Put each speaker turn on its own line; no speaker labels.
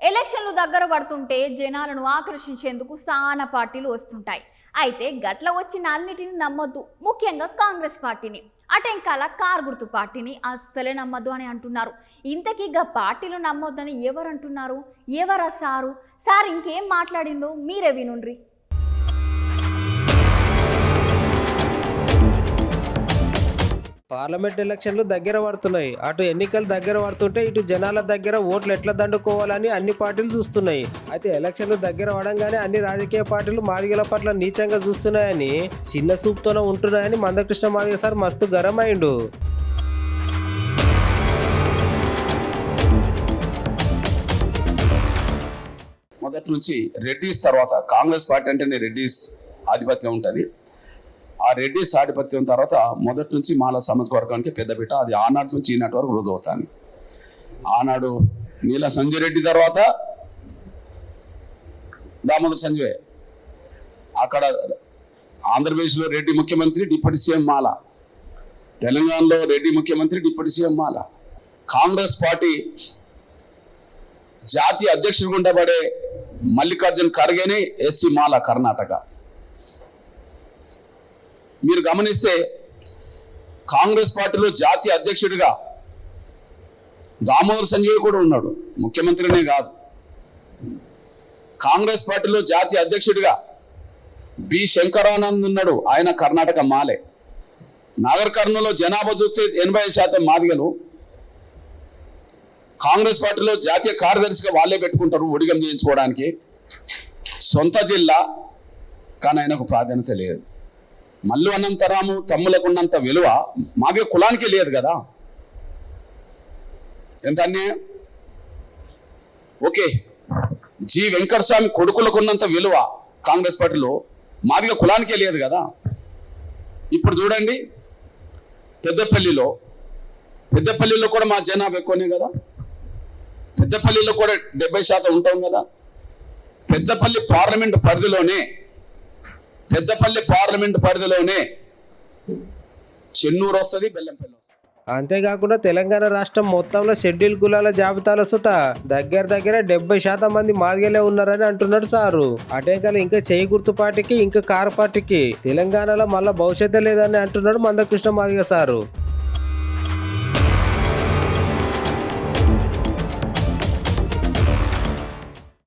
ఎలక్షన్లు దగ్గర పడుతుంటే జనాలను ఆకర్షించేందుకు సానా పార్టీలు వస్తుంటాయి. అయితే గట్ల వచ్చిన అన్నిటిని నమ్మొద్దు, ముఖ్యంగా కాంగ్రెస్ పార్టీని. అటెంకాల కార్ గుర్తు పార్టీని అస్సలే నమ్మద్దు అని అంటున్నారు. ఇంతకీ గా పార్టీలు నమ్మొద్దని ఎవరు అంటున్నారు? ఎవరా సార్ ఇంకేం మాట్లాడిండో మీరే వినుండ్రి.
పార్లమెంట్ ఎలక్షన్లు దగ్గర పడుతున్నాయి. అటు ఎన్నికలు దగ్గర పడుతుంటే ఇటు జనాల దగ్గర ఓట్లు ఎట్లా దండుకోవాలని అన్ని పార్టీలు చూస్తున్నాయి. అయితే ఎలక్షన్లు దగ్గర పడంగానే అన్ని రాజకీయ పార్టీలు మాదిగల పట్ల నీచంగా చూస్తున్నాయని, చిన్న చూపుతోనే ఉంటున్నాయని మందకృష్ణ మాదిగ సార్ మస్తు గరం అయిండు.
మొదటి నుంచి రెడ్డిస్ తర్వాత కాంగ్రెస్ పార్టీ అంటేనే రెడ్డిస్ ఆధిపత్యం ఉంటుంది. ఆ రెడ్డిస్ ఆధిపత్యం తర్వాత మొదటి నుంచి మాల సామాజిక వర్గానికి పెద్దపీట. అది ఆనాటి నుంచి ఈనాటి వరకు రోజు అవుతాను. ఆనాడు నీలం సంజయ్ రెడ్డి తర్వాత దామోదర్ సంజయ్, అక్కడ ఆంధ్రప్రదేశ్లో రెడ్డి ముఖ్యమంత్రి, డిప్యూటీ సీఎం మాల. తెలంగాణలో రెడ్డి ముఖ్యమంత్రి, డిప్యూటీ సీఎం మాల. కాంగ్రెస్ పార్టీ జాతీయ అధ్యక్షుడిగా ఉండబడే మల్లికార్జున్ ఖర్గేని ఎస్సీ మాల కర్ణాటక. మీరు గమనిస్తే కాంగ్రెస్ పార్టీలో జాతీయ అధ్యక్షుడిగా దామోదర్ సంజయ్ కూడా ఉన్నాడు, ముఖ్యమంత్రినే కాదు. కాంగ్రెస్ పార్టీలో జాతీయ అధ్యక్షుడిగా బి శంకరానంద్ ఉన్నాడు, ఆయన కర్ణాటక మాలే. నాగర్ కర్నూలులో జనాభా చూస్తే 85% మాదిగలు. కాంగ్రెస్ పార్టీలో జాతీయ కార్యదర్శిగా వాళ్ళే పెట్టుకుంటారు ఒడిగం చేయించుకోవడానికి. సొంత జిల్లా, కానీ ఆయనకు ప్రాధాన్యత లేదు. మల్లు అనంతరాము తమ్ములకు ఉన్నంత విలువ మాదిగ కులానికి లేదు కదా. ఎంత అన్యాయం. ఓకే, జి వెంకటస్వామి కొడుకులకు ఉన్నంత విలువ కాంగ్రెస్ పార్టీలో మాదిగ కులానికే లేదు కదా. ఇప్పుడు చూడండి, పెద్దపల్లిలో కూడా మా జనాభా ఎక్కువనే కదా. పెద్దపల్లిలో కూడా 70% ఉంటాం కదా. పెద్దపల్లి పార్లమెంట్ పరిధిలోనే చెన్నూరు వస్తుంది, బెల్లంపల్లి వస్తుంది.
అంతేకాకుండా తెలంగాణ రాష్ట్రం మొత్తంలో షెడ్యూల్ కులాల జాబితాలో సుత దగ్గర 70% మంది మాదిగలే ఉన్నారని అంటున్నాడు సారు. అటేకాలు ఇంకా చేయి గుర్తు పార్టీకి, ఇంకా కారు పార్టీకి తెలంగాణలో మళ్ళా భవిష్యత్తు లేదని అంటున్నాడు మందకృష్ణ మాదిగ సారు.